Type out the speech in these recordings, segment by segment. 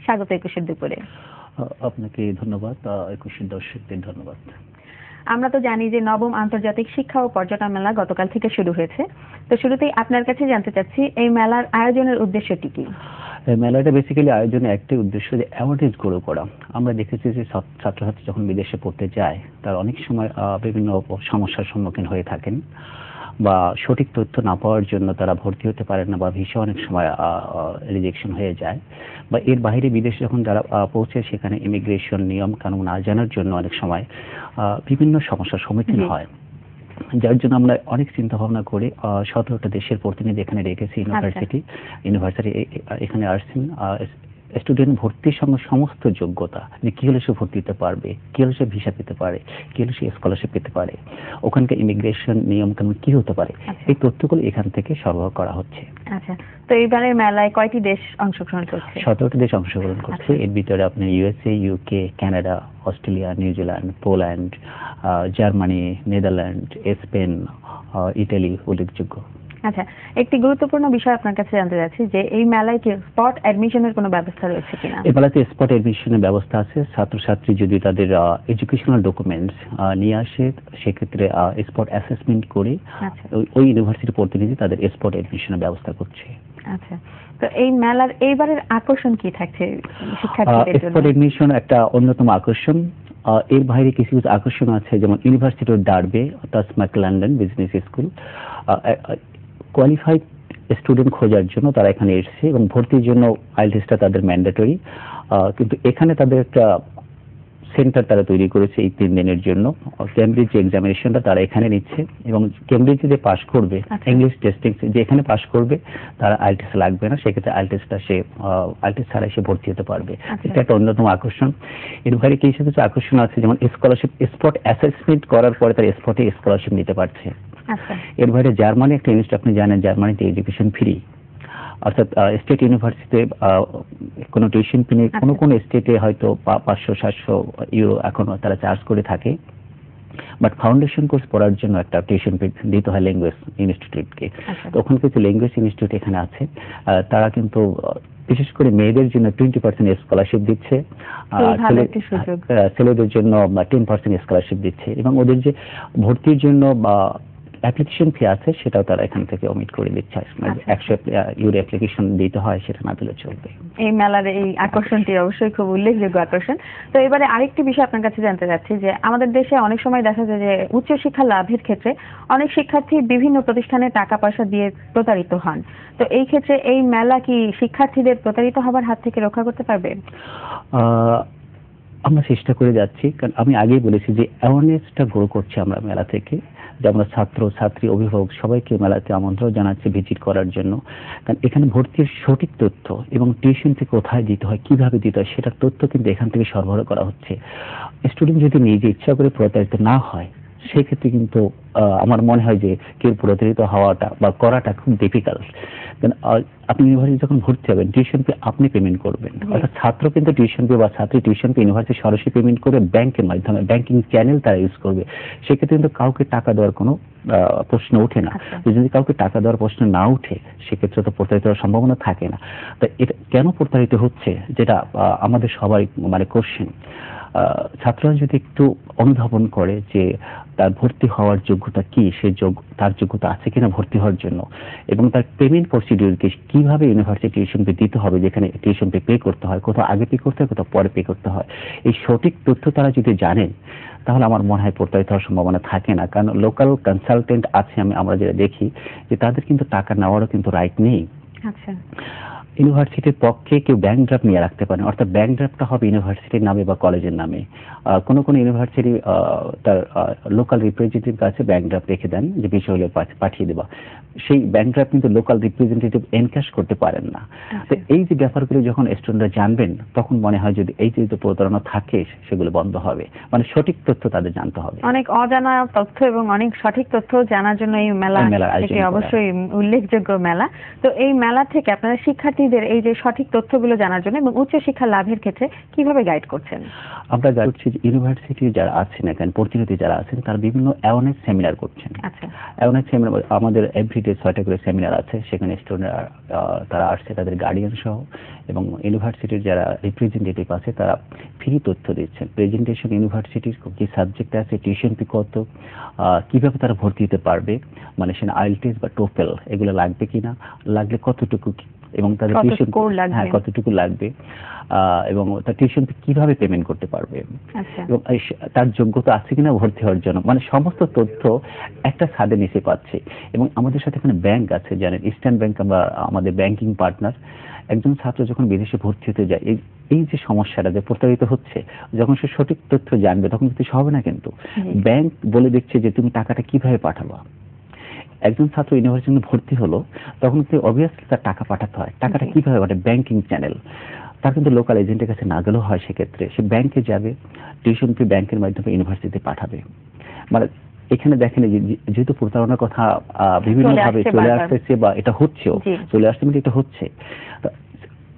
স্বাগত একুশের দুপুরে। আপনাকে ধন্যবাদ, একুশের দর্শকদের ধন্যবাদ। আমরা তো জানি যে নবম আন্তর্জাতিক শিক্ষা ও পর্যটন মেলা গতকাল থেকে শুরু হয়েছে। তো শুরুতেই আপনার কাছে জানতে চাচ্ছি এই মেলার আয়োজনের উদ্দেশ্যটি কি? মেলাটা বেসিক্যালি আয়োজনের একটাই উদ্দেশ্য, যে অ্যাওয়ারনেস গ্রো করা। আমরা দেখেছি যে ছাত্রছাত্রী যখন বিদেশে পড়তে যায় তার অনেক সময় বিভিন্ন সমস্যার সম্মুখীন হয়ে থাকেন, বা সঠিক তথ্য না পাওয়ার জন্য তারা ভর্তি হতে পারেন না, বা ভিসা অনেক সময় রিজেকশন হয়ে যায়, বা এর বাইরে বিদেশে যখন যারা পৌঁছে সেখানে ইমিগ্রেশন নিয়ম কানুন না জানার জন্য অনেক সময় বিভিন্ন সমস্যার সম্মুখীন হয়। যার জন্য আমরা অনেক চিন্তা ভাবনা করে 17টা দেশের প্রতিনিধি এখানে রেখেছি। ইউনিভার্সিটি এখানে আসছেন স্টুডেন্ট ভর্তির সঙ্গে সমস্ত যোগ্যতা, যে কি হলে সে ভর্তি হতে পারবে, কি হলে সে ভিসা পেতে পারে, কি হলে সে স্কলারশিপ পেতে পারে, ওখানকার ইমিগ্রেশন নিয়ম কানুন কি হতে পারে, এই তথ্যগুলো এখান থেকে সরবরাহ করা হচ্ছে। আচ্ছা, তো এইবারের মেলায় কয়টি দেশ অংশগ্রহণ করছে? 17টি দেশ অংশগ্রহণ করছে। এর ভিতরে আপনি USA, UK, Canada, Australia, New Zealand, Poland, Germany, Netherland, Spain, Italy উল্লেখযোগ্য। আচ্ছা, একটি গুরুত্বপূর্ণ বিষয় আপনার কাছে জানতে চাচ্ছি যে এই মেলায় কি স্পট অ্যাডমিশনের কোনো ব্যবস্থা রয়েছে কিনা? এই মেলাতে স্পট অ্যাডমিশনের ব্যবস্থা আছে। ছাত্রছাত্রী যদি তাদের এডুকেশনাল ডকুমেন্টস নিয়ে আসে, সেক্ষেত্রে স্পট অ্যাসেসমেন্ট করে ওই ইউনিভার্সিটির প্রতিনিধি তাদের স্পট অ্যাডমিশনের ব্যবস্থা করছে। আচ্ছা, তো এই মেলার এইবারের আকর্ষণ কি থাকছে শিক্ষার্থীদের জন্য? স্পট অ্যাডমিশন একটা অন্যতম আকর্ষণ। এর বাইরে কিছু কিছু আকর্ষণ আছে, যেমন ইউনিভার্সিটি অফ ডার্বে, টাসমাক London Business School qualified student খোঁজার জন্য তারা এখানে এসেছে, এবং ভর্তির জন্য আইএলটিএসটা তাদের ম্যান্ডেটরি। কিন্তু এখানে তাদের একটা সেন্টার তারা তৈরি করেছে এই 3 দিনের জন্য। কেমব্রিজ এক্সামিনেশনটা তারা এখানে নিচ্ছে, এবং কেমব্রিজে যে পাস করবে ইংলিশ টেস্টিং যে এখানে পাস করবে তারা আইএলটিএস লাগবে না, সেক্ষেত্রে আইএলটিএস ছাড়া সে ভর্তি হতে পারবে। এটা একটা অন্যতম আকর্ষণ। এর বাইরে কিছু কিছু আকর্ষণ আছে, যেমন স্কলারশিপ স্পট অ্যাসেসমেন্ট করার পরে তারা স্পটে স্কলারশিপ নিতে পারছে। এর বাইরে জার্মানি একটা জিনিস আপনি জানেন, জার্মানিতে এডুকেশন ফ্রি, অর্থাৎ স্টেট ইউনিভার্সিটিতে কোনো টিউশন ফি নেই। কোনো স্টেটে হয়তো 500-700 ইউরো এখনো তারা চার্জ করে থাকে, বাট ফাউন্ডেশন কোর্স পড়ার জন্য একটা টিউশন ফি দিতে হয় ল্যাঙ্গুয়েজ ইনস্টিটিউটকে। তো ওখানে কিছু ল্যাঙ্গুয়েজ ইনস্টিটিউট এখানে আছে, তারা কিন্তু বিশেষ করে মেয়েদের জন্য 20% স্কলারশিপ দিচ্ছে, ছেলেদের জন্য 10% স্কলারশিপ দিচ্ছে, এবং ওদের যে ভর্তির জন্য বা অ্যাপ্লিকেশন ফি আছে সেটাও তারা এখান থেকে অমিট করে দিচ্ছে। 100 ইউরো অ্যাপ্লিকেশন দিতে হয়, সেটা না দিলে চলবে। এই মেলার এই আকর্ষণটি অবশ্যই খুব উল্লেখযোগ্য আকর্ষণ। তো এবারে আরেকটি বিষয় আপনার কাছে জানতে চাচ্ছি যে আমাদের দেশে অনেক সময় দেখা যায় যে উচ্চশিক্ষা লাভের ক্ষেত্রে অনেক শিক্ষার্থী বিভিন্ন প্রতিষ্ঠানে টাকা পয়সা দিয়ে প্রতারিত হন। তো এই ক্ষেত্রে এই মেলা কি শিক্ষার্থীদের প্রতারিত হবার হাত থেকে রক্ষা করতে পারবে? আমরা চেষ্টা করে যাচ্ছি, কারণ আমি আগেই বলেছি যে অ্যাওয়ারনেসটা গ্রো করছে আমরা মেলা থেকে, যে আমরা ছাত্র ছাত্রী অভিভাবক সবাইকে মেলাতে আমন্ত্রণ জানাচ্ছি ভিজিট করার জন্য। কারণ এখানে ভর্তির সঠিক তথ্য এবং টিউশন থেকে কোথায় দিতে হয়, কিভাবে দিতে হয়, সেটার তথ্য কিন্তু এখান থেকে সরবরাহ করা হচ্ছে। স্টুডেন্ট যদি নিজে ইচ্ছা করে প্রতারিত না হয়, সেক্ষেত্রে কিন্তু আমার মনে হয় যে কেউ প্রতারিত হওয়াটা বা করাটা খুব ডিফিকাল্ট। আপনি ইউনিভার্সিটি যখন ভর্তি হবেন টিউশন ফি আপনি পেমেন্ট করবেন, অর্থাৎ ছাত্র কিন্তু টিউশন ফি বা ছাত্রী টিউশন ফি ইউনিভার্সিটি সরাসরি পেমেন্ট করে ব্যাংকের মাধ্যমে, ব্যাংকিং চ্যানেল তারা ইউজ করবে। সেক্ষেত্রে কিন্তু কাউকে টাকা দেওয়ার কোনো প্রশ্ন ওঠে না। যদি কাউকে টাকা দেওয়ার প্রশ্ন না উঠে, সেক্ষেত্রে তো প্রতারিত হওয়ার সম্ভাবনা থাকে না। তো এটা কেন প্রতারিত হচ্ছে, যেটা আমাদের সবাই মানে কোশ্চেন। ছাত্ররা যদি একটু অনুধাবন করে যে তার ভর্তি হওয়ার যোগ্যতা কি, তার যোগ্যতা আছে কিনা ভর্তি হওয়ার জন্য, এবং তার পেমেন্ট প্রসিডিউরকে কিভাবে ইউনিভার্সিটি টিউশন ফি দিতে হবে, যেখানে টিউশন ফি পে করতে হয়, কোথাও আগে পে করতে হয়, কোথাও পরে পে করতে হয়, এই সঠিক তথ্য তারা যদি জানেন, তাহলে আমার মনে হয় প্রতারিত হওয়ার সম্ভাবনা থাকে না। কারণ লোকাল কনসালটেন্ট আছে, আমরা যেটা দেখি যে তাদের কিন্তু টাকা নেওয়ারও কিন্তু রাইট নেই। আচ্ছা, ইউনিভার্সিটির পক্ষে কেউ ব্যাংক ড্রাফট নিয়ে রাখতে পারেন, অর্থাৎ ব্যাংক ড্রাফটটা হবে ইউনিভার্সিটির নামে বা কলেজের নামে। কোন ইউনিভার্সিটি তার লোকাল রিপ্রেজেন্টেটিভ কাছে ব্যাংক ড্রাফট রেখে দেন যে বিষয় হলে পাঠিয়ে দেবা, সেই ব্যাংক ড্রাফট কিন্তু লোকাল রিপ্রেজেন্টেটিভ এনক্যাশ করতে পারেন না। তো এই যে ব্যাপারগুলো যখন স্টুডেন্টরা জানবেন, তখন মনে হয় যদি এই যে প্রতারণা থাকে সেগুলো বন্ধ হবে, মানে সঠিক তথ্য তাদের জানতে হবে। অনেক অজানা তথ্য এবং অনেক সঠিক তথ্য জানার জন্য এই মেলা থেকে অবশ্যই উল্লেখযোগ্য মেলা। তো এই মেলা থেকে আপনারা শিক্ষার্থী শিক্ষার্থীদের এই যে সঠিক তথ্যগুলো জানার জন্য এবং উচ্চশিক্ষা লাভের ক্ষেত্রে কিভাবে গাইড করছেন? আমরা গাইড করছি যে ইউনিভার্সিটি যারা আছেন এখানে প্রতিনিধি যারা আছেন তারা বিভিন্ন অ্যাওয়ারনেস সেমিনার করছেন। আচ্ছা, অ্যাওয়ারনেস সেমিনার আমাদের এভরিডে 6টা করে সেমিনার আছে, সেখানে স্টুডেন্টরা তারা আসছে তাদের গার্ডিয়ান সহ, এবং ইউনিভার্সিটির যারা রিপ্রেজেন্টেটিভ আছে তারা ফ্রি তথ্য দিচ্ছেন। প্রেজেন্টেশন ইউনিভার্সিটির কি সাবজেক্ট আছে, টিউশন ফি কত, কিভাবে তারা ভর্তি হতে পারবে, মানে সেখানে আইএলটিএস বা টোফেল এগুলো লাগবে কিনা, লাগলে কতটুকু, এবং তাদের টিউশন কতটুকু লাগবে, এবং তার টিউশন ফি কিভাবে পেমেন্ট করতে পারবে, এবং তার যোগ্যতা আছে কিনা ভর্তি হওয়ার জন্য, মানে সমস্ত তথ্য একটা ছাদের নিচে পাচ্ছে। এবং আমাদের সাথে এখানে ব্যাংক আছে, জানেন ইস্টার্ন ব্যাংক আমরা আমাদের ব্যাংকিং পার্টনার। একজন ছাত্র যখন বিদেশে ভর্তি হতে যায়, এই যে সমস্যাটা যে প্রতারিত হচ্ছে, যখন সে সঠিক তথ্য জানবে তখন কিছু হবে না, কিন্তু ব্যাংক বলে দিচ্ছে যে তুমি টাকাটা কিভাবে পাঠাবা। একজন ছাত্র ইউনিভার্সিটিতে ভর্তি হলো, তখন কিন্তু অবভিয়াসলি তার টাকা পাঠাতে হয়। টাকাটা কিভাবে পাঠাবে? Banking channel. তার কিন্তু লোকাল এজেন্টের কাছে না গেলেও হয়, সেক্ষেত্রে সে ব্যাংকে যাবে, টিউশন ফি ব্যাংকের মাধ্যমে ইউনিভার্সিটিতে পাঠাবে। মানে এখানে দেখেন যেহেতু প্রতারণার কথা বিভিন্নভাবে চলে আসতেছে, বা এটা হচ্ছেও, চলে আসছে মানে এটা হচ্ছে।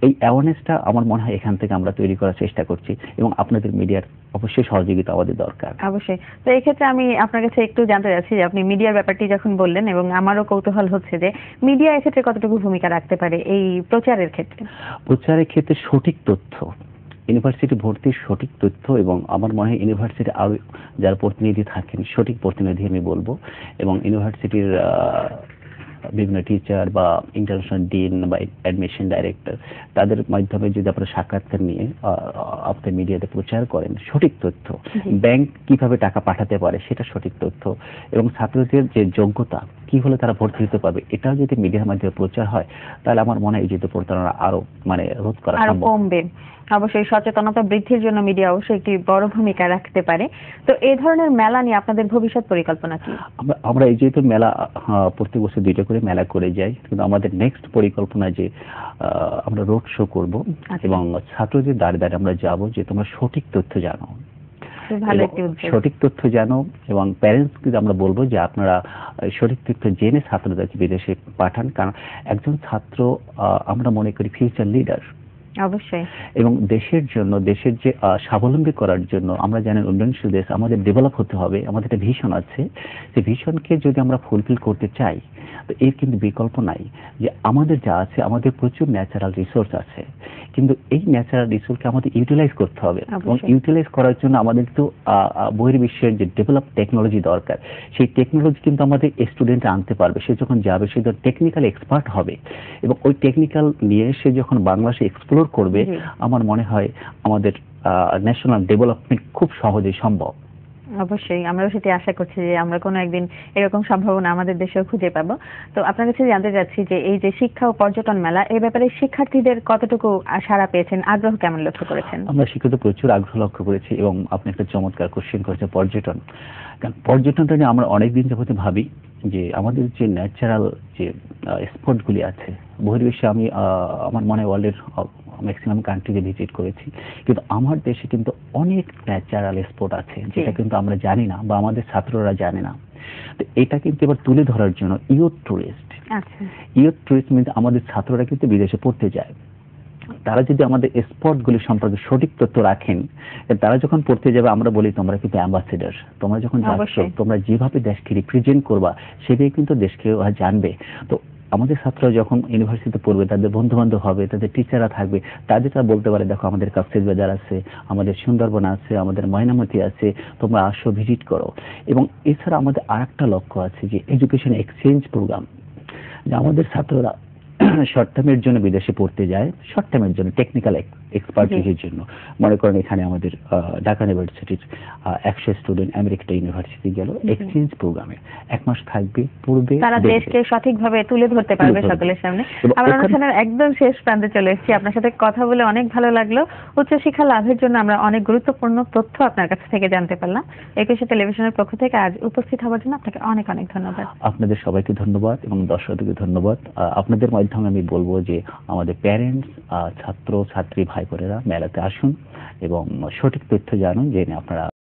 এই অ্যাওয়ারনেসটা আমার মনে হয় এখান থেকে আমরা তৈরি করার চেষ্টা করছি, এবং আপনাদের মিডিয়ার অবশ্যই সহযোগিতা আমাদের দরকার। অবশ্যই। তো এই ক্ষেত্রে আমি আপনার কাছে একটু জানতে চাচ্ছি যে আপনি মিডিয়ার ব্যাপারটি যখন বললেন, এবং আমারও কৌতূহল হচ্ছে যে মিডিয়া এক্ষেত্রে কতটুকু ভূমিকা রাখতে পারে এই প্রচারের ক্ষেত্রে? প্রচারের ক্ষেত্রে সঠিক তথ্য, ইউনিভার্সিটি ভর্তির সঠিক তথ্য, এবং আমার মনে হয় ইউনিভার্সিটি আরো যারা প্রতিনিধি থাকেন, সঠিক প্রতিনিধি আমি বলবো, এবং ইউনিভার্সিটির বিভিন্ন টিচার বা ইন্টারন্যাশনাল ডিন বা অ্যাডমিশন ডাইরেক্টর, তাদের মাধ্যমে যদি আপনারা সাক্ষাৎকার নিয়ে আপনার মিডিয়াতে প্রচার করেন সঠিক তথ্য, ব্যাংক কিভাবে টাকা পাঠাতে পারে সেটা সঠিক তথ্য, এবং ছাত্রদের যে যোগ্যতা কি হলে তারা ভর্তি হতে পারবে, এটাও যদি মিডিয়ার মাধ্যমে প্রচার হয়, তাহলে আমার মনে হয় এই যে প্রতারণা আরো মানে রোধ করা সম্ভব, কমবে। অবশ্যই সচেতনতা বৃদ্ধির জন্য মিডিয়া অবশ্যই একটি বড় ভূমিকা রাখতে পারে। তো এই ধরনের মেলা নিয়ে আপনাদের ভবিষ্যৎ পরিকল্পনা কি? আমরা এই যেহেতু মেলা প্রত্যেক বছর 2টা করে মেলা করে যাই, কিন্তু আমাদের নেক্সট পরিকল্পনা যে আমরা রোড শো করব, এবং ছাত্রদের দ্বারে দ্বারে আমরা যাব যে তোমরা সঠিক তথ্য জানো, সঠিক তথ্য জানো, এবং প্যারেন্টসকে আমরা বলবো যে আপনারা সঠিক তথ্য জেনে ছাত্রদেরকে বিদেশে পাঠান, কারণ একজন ছাত্র আমরা মনে করি ফিউচার লিডার। অবশ্যই। এবং দেশের জন্য, দেশের যে স্বাবলম্বী করার জন্য, আমরা জানেন উন্নয়নশীল দেশ, আমাদের ডেভেলপ হতে হবে, আমাদের একটা ভিশন আছে, যে ভিশনকে যদি আমরা ফুলফিল করতে চাই, তো এর কিন্তু বিকল্প নাই। যে আমাদের যা আছে, আমাদের প্রচুর ন্যাচারাল রিসোর্স আছে, কিন্তু এই ন্যাচারাল রিসোর্সকে আমাদের ইউটিলাইজ করতে হবে, এবং ইউটিলাইজ করার জন্য আমাদের তো বহির্বিশ্বের যে ডেভেলপ টেকনোলজি দরকার, সেই টেকনোলজি কিন্তু আমাদের স্টুডেন্ট আনতে পারবে। সে যখন যাবে, সে যখন টেকনিক্যাল এক্সপার্ট হবে, এবং ওই টেকনিক্যাল নিয়ে সে যখন বাংলাদেশে এক্সপ্লোর করবে, আমার মনে হয় আমাদের ন্যাশনাল ডেভেলপমেন্ট খুব সহজেই সম্ভব। অবশ্যই, আমরাও সেটি আশা করছি যে আমরা কোনো একদিন এরকম সম্ভাবনা আমাদের দেশেও খুঁজে পাবো। তো আপনার কাছে জানতে চাচ্ছি যে এই যে শিক্ষা ও পর্যটন মেলা, এই ব্যাপারে শিক্ষার্থীদের কতটুকু সাড়া পেয়েছেন, আগ্রহ কেমন লক্ষ্য করেছেন? আমরা শিক্ষার্থীদের প্রচুর আগ্রহ লক্ষ্য করেছি, এবং আপনি একটা চমৎকার কোশ্চেন করেছেন পর্যটন। কারণ পর্যটনটা নিয়ে আমরা অনেকদিন যাবত ভাবি যে আমাদের যে ন্যাচারাল যে স্পটগুলি আছে বহির্বিশ্বে, আমি আমার মনে হয় ওয়ার্ল্ডের ম্যাক্সিমাম কান্ট্রিতে ভিজিট করেছি, কিন্তু আমার দেশে কিন্তু অনেক ন্যাচারাল স্পট আছে যেটা কিন্তু আমরা জানি না, বা আমাদের ছাত্ররা জানে না। তো এটা কিন্তু এবার তুলে ধরার জন্য ইয়ুথ ট্যুরিস্ট মিন্স আমাদের ছাত্ররা কিন্তু বিদেশে পড়তে যায়, তারা যদি আমাদের স্পটগুলি সম্পর্কে সঠিক তথ্য রাখেন, তারা যখন পড়তে যাবে, আমরা বলি তোমরা কিন্তু অ্যাম্বাসেডর, তোমরা যখন যাচ্ছ তোমরা যেভাবে দেশকে রিপ্রেজেন্ট করবা সেভাবে কিন্তু দেশকে জানবে। তো আমাদের ছাত্ররা যখন ইউনিভার্সিটিতে পড়বে, তাদের বন্ধু বান্ধব হবে, তাদের টিচাররা থাকবে, তাদের তারা বলতে পারে দেখো আমাদের কক্সবাজার আছে, আমাদের সুন্দরবন আছে, আমাদের ময়নামতি আছে, তোমরা আসো ভিজিট করো। এবং এছাড়া আমাদের আরেকটা লক্ষ্য আছে যে এডুকেশন এক্সচেঞ্জ প্রোগ্রাম, যে আমাদের ছাত্ররা শর্ট টার্মের জন্য বিদেশে পড়তে যায়, শর্ট টার্মের জন্য টেকনিক্যাল এক্সপার্টিসের জন্য। মনে করেন এখানে আমাদের ঢাকা ইউনিভার্সিটির 100 স্টুডেন্ট আমেরিকা ইউনিভার্সিটি গেল এক্সচেঞ্জ প্রোগ্রামে, 1 মাস থাকবে, পড়বে, তারা দেশকে সঠিকভাবে তুলে ধরতে পারবে সকলের সামনে। আমরা অনুষ্ঠানের একদম শেষ প্রান্তে চলে এসেছি, আপনার সাথে কথা বলে অনেক ভালো লাগলো। উচ্চশিক্ষা লাভের জন্য আমরা অনেক গুরুত্বপূর্ণ তথ্য আপনার কাছ থেকে জানতে পারলাম। একুশে টেলিভিশনের পক্ষ থেকে আজ উপস্থিত হওয়ার জন্য আপনাকে অনেক অনেক ধন্যবাদ। আপনাদের সবাইকে ধন্যবাদ, এবং দর্শকদেরকে ধন্যবাদ। আপনাদের মাধ্যমে আমি বলবো যে আমাদের প্যারেন্টস, ছাত্র ছাত্রী ভাই বোনেরা মেলাতে আসুন, এবং সঠিক তথ্য জানুন, জেনে আপনারা